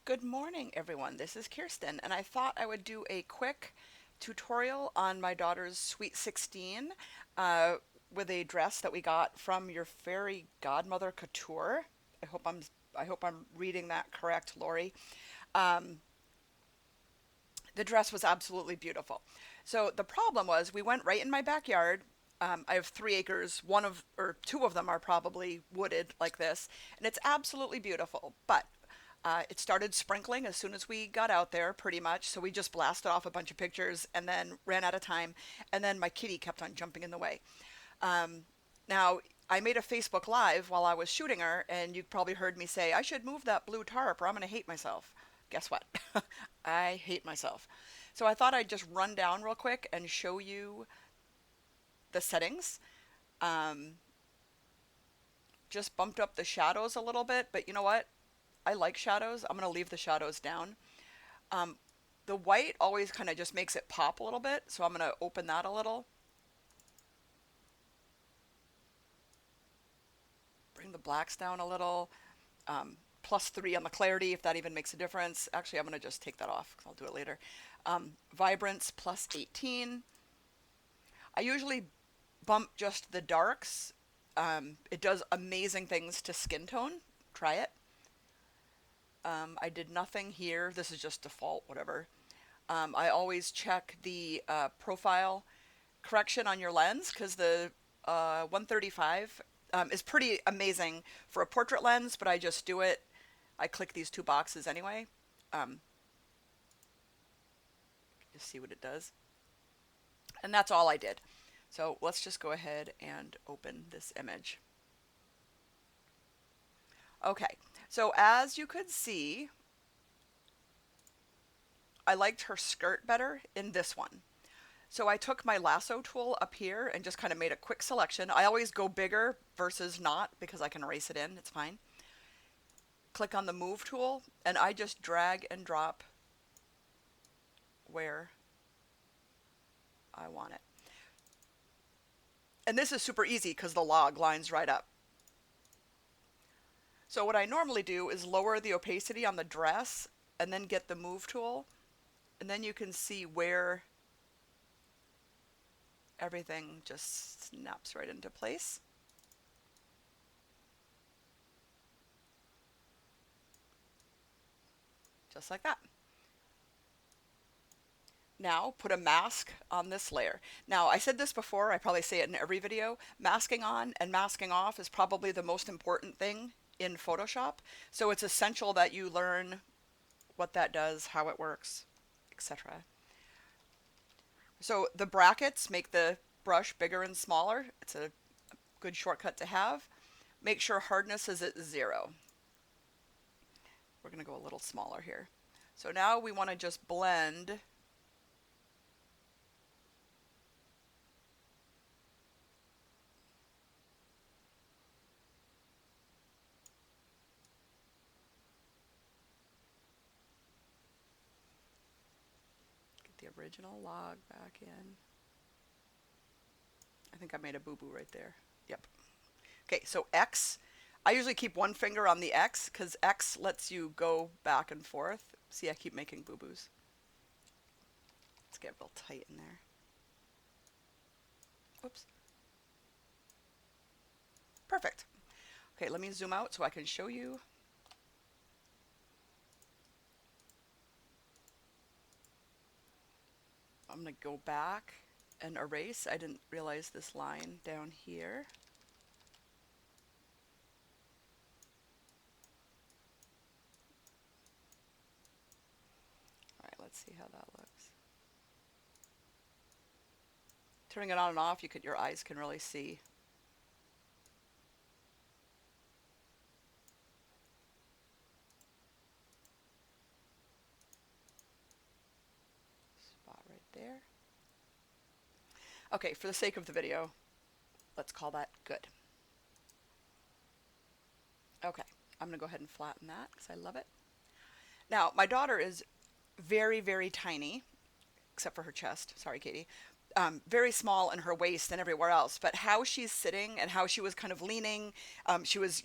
Good morning, everyone. This is Kirsten, and I thought I would do a quick tutorial on my daughter's Sweet 16 uh, with a dress that we got from your fairy godmother couture. I hope I'm I hope I'm reading that correct, Lori. Um, the dress was absolutely beautiful. So the problem was we went right in my backyard. I have 3 acres. One of or two of them are probably wooded like this, and it's absolutely beautiful. But it started sprinkling as soon as we got out there, pretty much. So we just blasted off a bunch of pictures and then ran out of time. And then my kitty kept on jumping in the way. Um, Now, I made a Facebook Live while I was shooting her, and you probably heard me say, I should move that blue tarp or I'm going to hate myself. Guess what? I hate myself. So I thought I'd just run down real quick and show you the settings. Um, just bumped up the shadows a little bit, but you know what? I like shadows. I'm going to leave the shadows down. Um, the white always kind of just makes it pop a little bit, so I'm going to open that a little. Bring the blacks down a little. +3 on the clarity, if that even makes a difference. Actually, I'm going to just take that off because I'll do it later. Vibrance +18. I usually bump just the darks. It does amazing things to skin tone. Try it. I did nothing here. This is just default, whatever. I always check the profile correction on your lens because the 135 is pretty amazing for a portrait lens, but I just do it. I click these two boxes anyway. Um, just see what it does. And that's all I did. So let's just go ahead and open this image. Okay, so as you could see, I liked her skirt better in this one. So I took my lasso tool up here and just kind of made a quick selection. I always go bigger versus not because I can erase it in, it's fine. Click on the move tool and I just drag and drop where I want it. And this is super easy because the log lines right up. So what I normally do is lower the opacity on the dress and then get the move tool, and then you can see where everything just snaps right into place. Just like that. Now put a mask on this layer. Now I said this before, I probably say it in every video, masking on and masking off is probably the most important thing in Photoshop. So it's essential that you learn what that does, how it works, etc. So the brackets make the brush bigger and smaller. It's a good shortcut to have. Make sure hardness is at 0. We're going to go a little smaller here. So now we want to just blend the original log back in. I think I made a boo-boo right there. Yep. Okay, so X. I usually keep one finger on the X because X lets you go back and forth. See, I keep making boo-boos. Let's get real tight in there. Oops. Perfect. Okay, let me zoom out so I can show you. I'm going to go back and erase. I didn't realize this line down here. All right, let's see how that looks. Turning it on and off, your eyes can really see. Spot right there. Okay, for the sake of the video, let's call that good. Okay, I'm going to go ahead and flatten that because I love it. Now, my daughter is very, very tiny, except for her chest. Sorry, Katie. Very small in her waist and everywhere else. But how she's sitting and how she was kind of leaning, she was,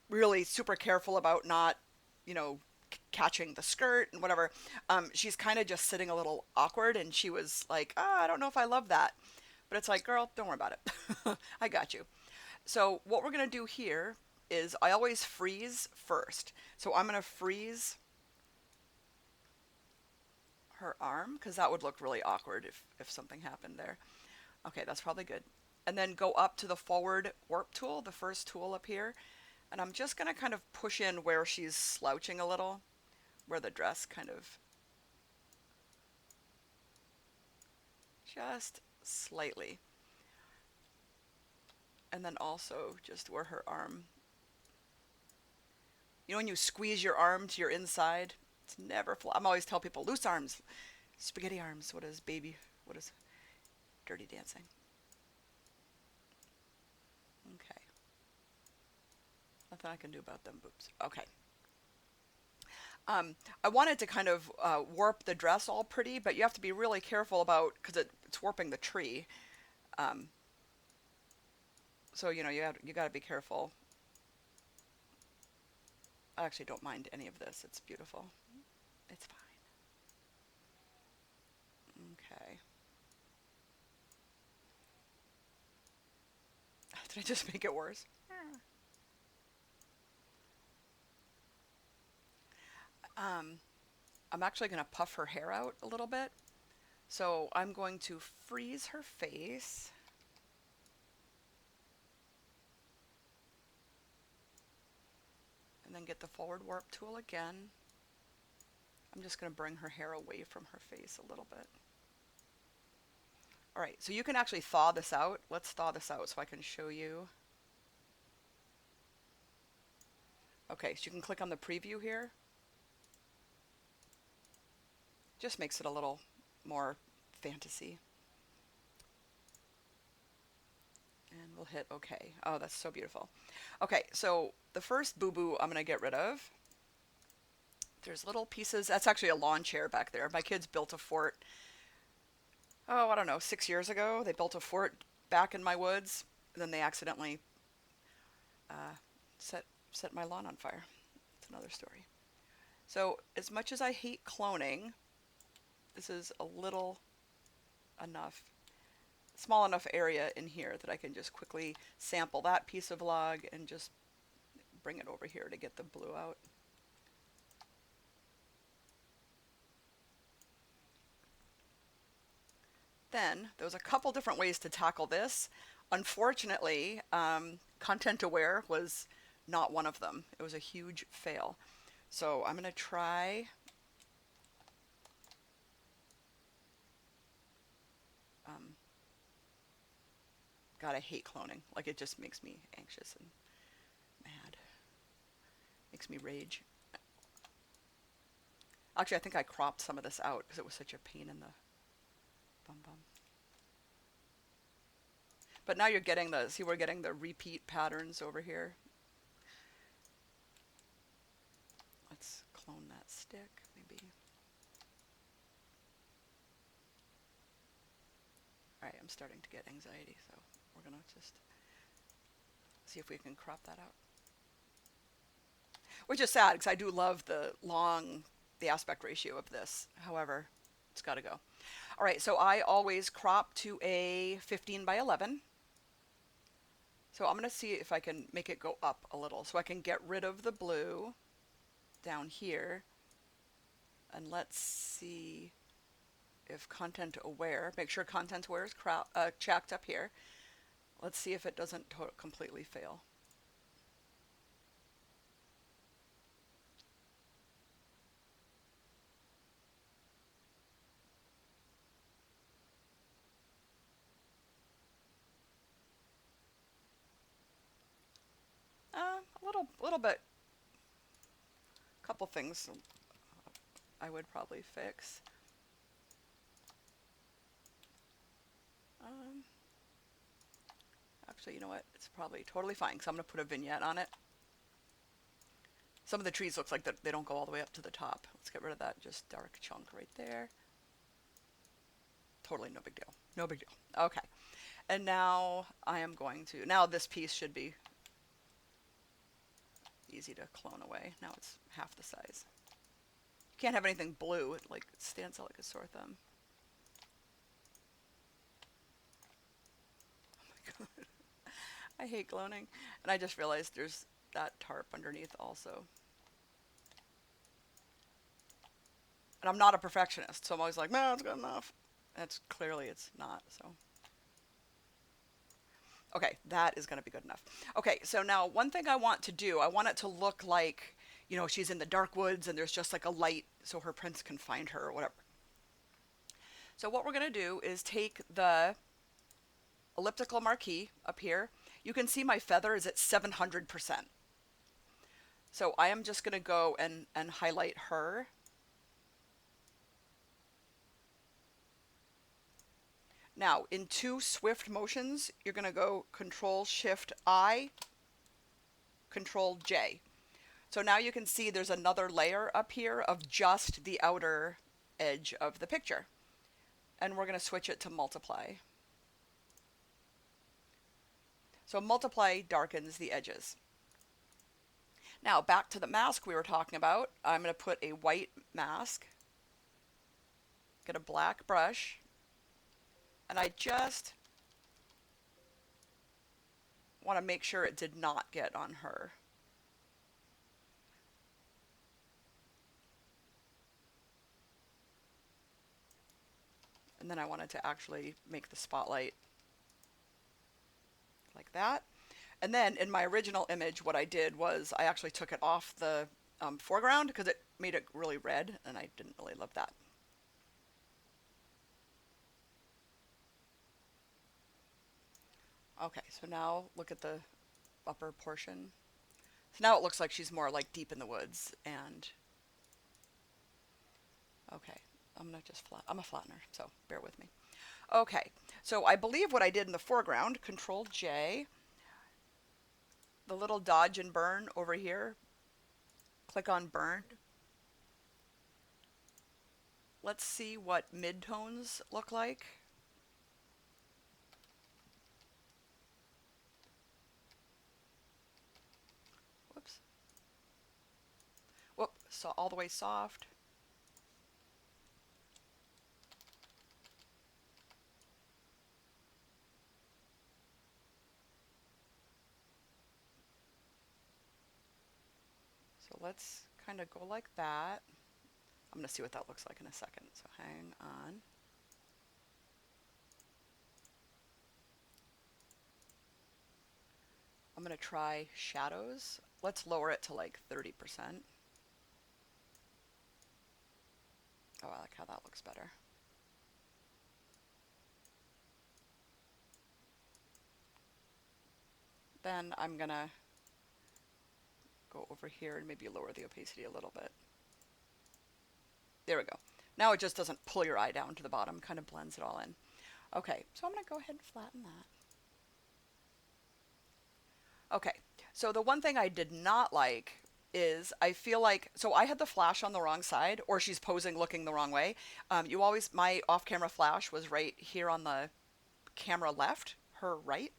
really super careful about not, you know, catching the skirt and whatever. She's kind of just sitting a little awkward, and she was like, I don't know if I love that. But it's like, girl, don't worry about it. I got you. So what we're going to do here is I always freeze first. So I'm going to freeze her arm because that would look really awkward if something happened there. Okay, that's probably good. And then go up to the forward warp tool, the first tool up here. And I'm just going to kind of push in where she's slouching a little, where the dress kind of just slightly. And then also just where her arm, you know, when you squeeze your arm to your inside, it's never flat. I'm always tell people loose arms, spaghetti arms. What is baby? What is dirty dancing? Okay. Nothing I can do about them boobs. Okay. I wanted to kind of warp the dress all pretty, but you have to be really careful about because it's warping the tree. Um, so you know you got to be careful. I actually don't mind any of this. It's beautiful. It's fine. Okay. Did I just make it worse? Um, I'm actually going to puff her hair out a little bit. So I'm going to freeze her face. And then get the forward warp tool again. I'm just going to bring her hair away from her face a little bit. All right, so you can actually thaw this out. Let's thaw this out so I can show you. Okay, so you can click on the preview here. Just makes it a little more fantasy. And we'll hit OK. Oh, that's so beautiful. Okay, so the first boo-boo I'm going to get rid of. There's little pieces. That's actually a lawn chair back there. My kids built a fort, oh, I don't know, 6 years ago. They built a fort back in my woods. And then they accidentally uh, set my lawn on fire. It's another story. So as much as I hate cloning, this is a little enough, small enough area in here that I can just quickly sample that piece of log and just bring it over here to get the blue out. Then there's a couple different ways to tackle this. Unfortunately, content aware was not one of them. It was a huge fail. So I'm going to try God, I hate cloning. Like, it just makes me anxious and mad. Makes me rage. Actually, I think I cropped some of this out because it was such a pain in the bum bum. But now you're getting the, see, we're getting the repeat patterns over here. Let's clone that stick, maybe. All right, I'm starting to get anxiety, so we're gonna just see if we can crop that out. Which is sad, because I do love the aspect ratio of this. However, it's gotta go. All right, so I always crop to a 15 by 11. So I'm gonna see if I can make it go up a little, so I can get rid of the blue down here. And let's see if content aware, make sure content aware is checked up here. Let's see if it doesn't completely fail. A little bit, couple things I would probably fix. Actually, you know what? It's probably totally fine, so I'm going to put a vignette on it. Some of the trees looks like that they don't go all the way up to the top. Let's get rid of that just dark chunk right there. Totally no big deal. No big deal. Okay. And now I am going to, now this piece should be easy to clone away. Now it's half the size. Can't have anything blue. It like stands out like a sore thumb. I hate cloning. And I just realized there's that tarp underneath also. And I'm not a perfectionist, so I'm always like, no, it's good enough. That's clearly it's not, so. Okay, that is going to be good enough. Okay, so now one thing I want to do, I want it to look like, she's in the dark woods and there's just like a light so her prince can find her or whatever. So what we're going to do is take the elliptical marquee up here. You can see my feather is at 700%. So I am just going to go and highlight her. Now, in 2 swift motions, you're going to go Control Shift I, Control J. So now you can see there's another layer up here of just the outer edge of the picture. And we're going to switch it to multiply. So multiply darkens the edges. Now back to the mask we were talking about. I'm going to put a white mask, get a black brush, and I just want to make sure it did not get on her. And then I wanted to actually make the spotlight like that. And then in my original image, what I did was I actually took it off the foreground because it made it really red, and I didn't really love that. Okay, so now look at the upper portion. So now it looks like she's more like deep in the woods, and okay, I'm a flattener, so bear with me. Okay, so I believe what I did in the foreground, Control J, the little dodge and burn over here, click on burn. Let's see what midtones look like. Whoops. Whoop, so all the way soft. So let's kind of go like that. I'm going to see what that looks like in a second, so hang on. I'm going to try shadows. Let's lower it to like 30%. Oh, I like how that looks better. Then I'm going to go over here and maybe lower the opacity a little bit. There we go. Now it just doesn't pull your eye down to the bottom, kind of blends it all in. Okay, so I'm going to go ahead and flatten that. Okay, so the one thing I did not like is I feel like, so I had the flash on the wrong side, or she's posing looking the wrong way. My off-camera flash was right here on the camera left, her right.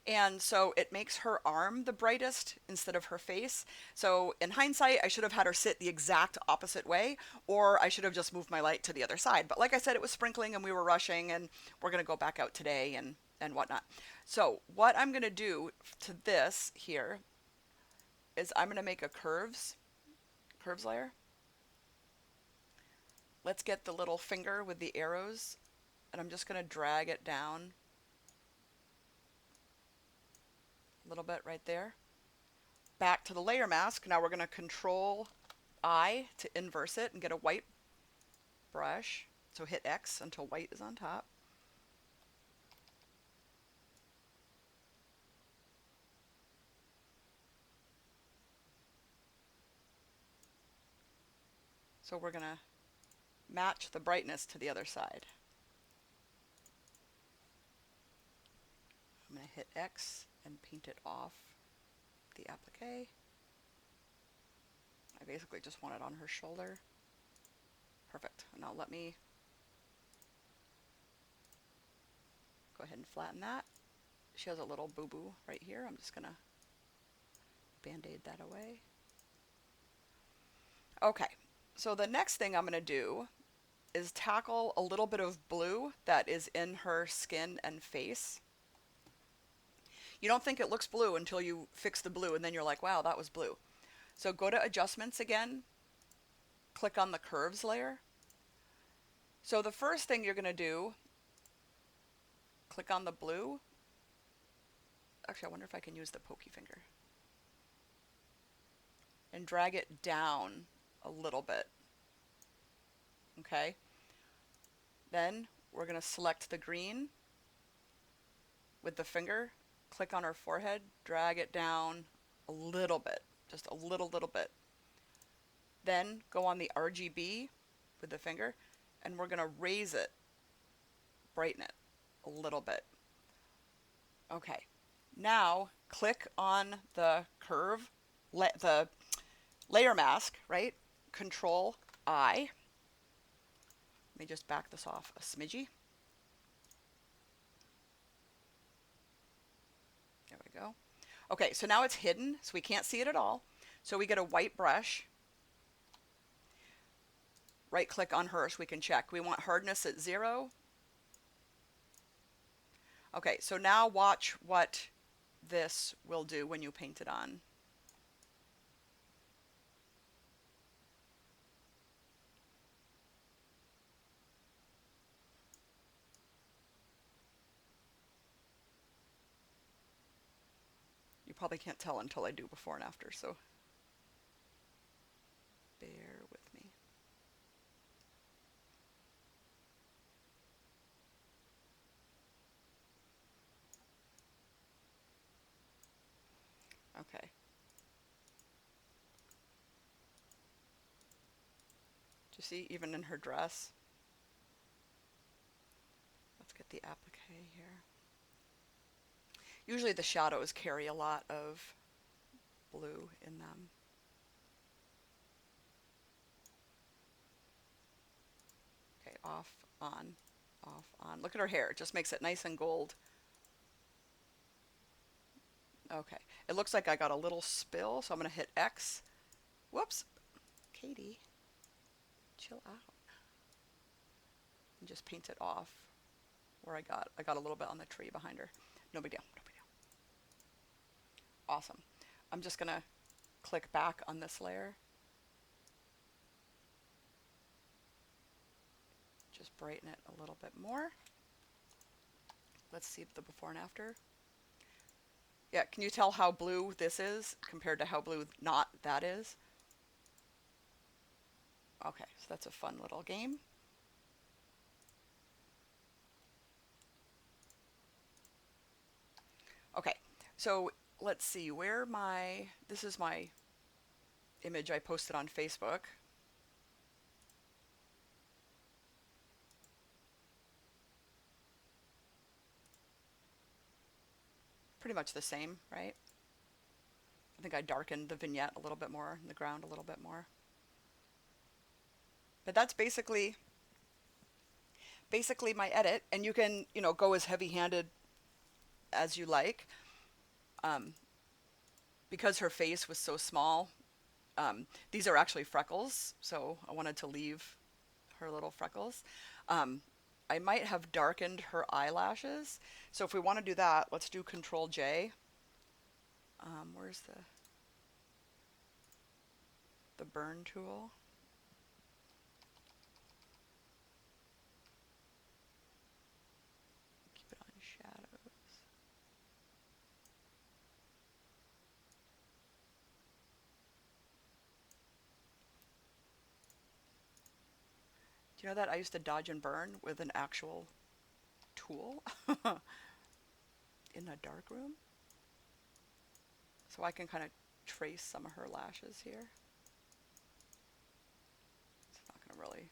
And so it makes her arm the brightest instead of her face. So in hindsight, I should have had her sit the exact opposite way, or I should have just moved my light to the other side. But like I said, it was sprinkling and we were rushing, and we're going to go back out today and whatnot. So what I'm going to do to this here is I'm going to make a curves layer. Let's get the little finger with the arrows, and I'm just going to drag it down a little bit right there. Back to the layer mask. Now we're going to Control I to inverse it and get a white brush. So hit X until white is on top. So we're going to match the brightness to the other side. I'm going to hit X and paint it off the applique. I basically just want it on her shoulder. Perfect. Now let me go ahead and flatten that. She has a little boo-boo right here. I'm just going to Band-Aid that away. Okay, So the next thing I'm going to do is tackle a little bit of blue that is in her skin and face. You don't think it looks blue until you fix the blue, and then you're like, wow, that was blue. So go to adjustments again, click on the curves layer. So the first thing you're going to do, click on the blue. Actually, I wonder if I can use the pokey finger and drag it down a little bit. Okay. Then we're going to select the green with the finger, click on her forehead, drag it down a little bit, just a little bit. Then go on the RGB with the finger, and we're going to raise it, brighten it a little bit. Okay. Now click on the curve, the layer mask, right? Control I. Let me just back this off a smidgy. There we go. Okay, so now it's hidden, so we can't see it at all. So we get a white brush. Right click on her so we can check. We want hardness at 0. Okay, so now watch what this will do when you paint it on. You probably can't tell until I do before and after, so bear with me. Okay. Do you see, even in her dress? Let's get the applique here. Usually the shadows carry a lot of blue in them. Okay, off, on, off, on. Look at her hair. It just makes it nice and gold. Okay, it looks like I got a little spill, so I'm going to hit X. Whoops. Katie, chill out. And just paint it off where I got a little bit on the tree behind her. No big deal, no big deal. Awesome. I'm just going to click back on this layer. Just brighten it a little bit more. Let's see the before and after. Yeah, can you tell how blue this is compared to how blue not that is? Okay, so that's a fun little game. Okay, so let's see where this is my image I posted on Facebook. Pretty much the same, right? I think I darkened the vignette a little bit more, and the ground a little bit more. But that's basically my edit, and you can, go as heavy-handed as you like. Because her face was so small, these are actually freckles, so I wanted to leave her little freckles. I might have darkened her eyelashes. So if we want to do that, let's do Control J. Where's the burn tool? Keep it on shadows. Do you know that I used to dodge and burn with an actual tool in a dark room? So I can kind of trace some of her lashes here. It's not going to really,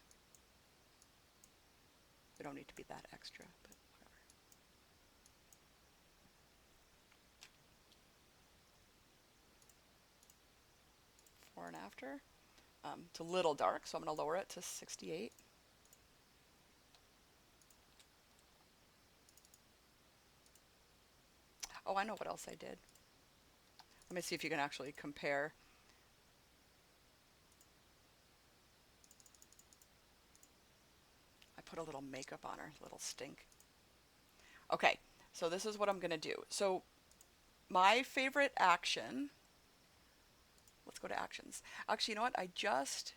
they don't need to be that extra, but whatever. Before and after. It's a little dark, so I'm going to lower it to 68. Oh, I know what else I did. Let me see if you can actually compare. put a little makeup on her, little stink. Okay, so this is what I'm gonna do. So my favorite action, let's go to actions. Actually, you know what? I just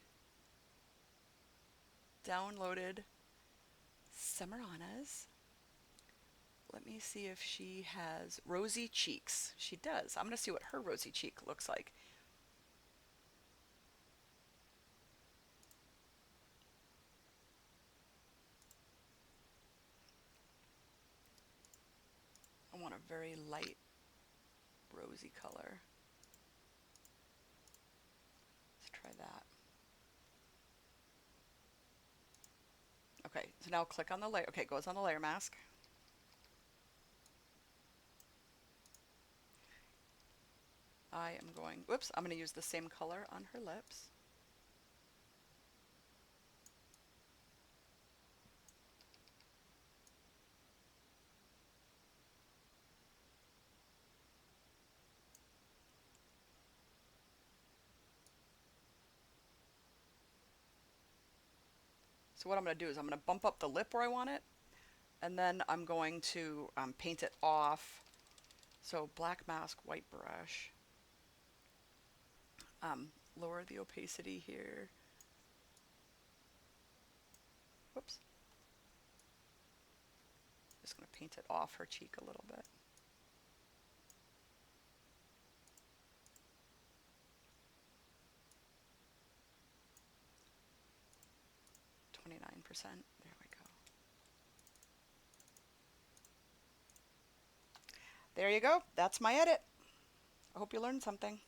downloaded Semirana's. Let me see if she has rosy cheeks. She does. I'm gonna see what her rosy cheek looks like. I want a very light rosy color. Let's try that. Okay, so now click on the layer. Okay, it goes on the layer mask. I am going, whoops, I'm going to use the same color on her lips. So what I'm going to do is I'm going to bump up the lip where I want it, and then I'm going to paint it off. So black mask, white brush. Lower the opacity here. Whoops. Just going to paint it off her cheek a little bit. %. There we go. There you go. That's my edit. I hope you learned something.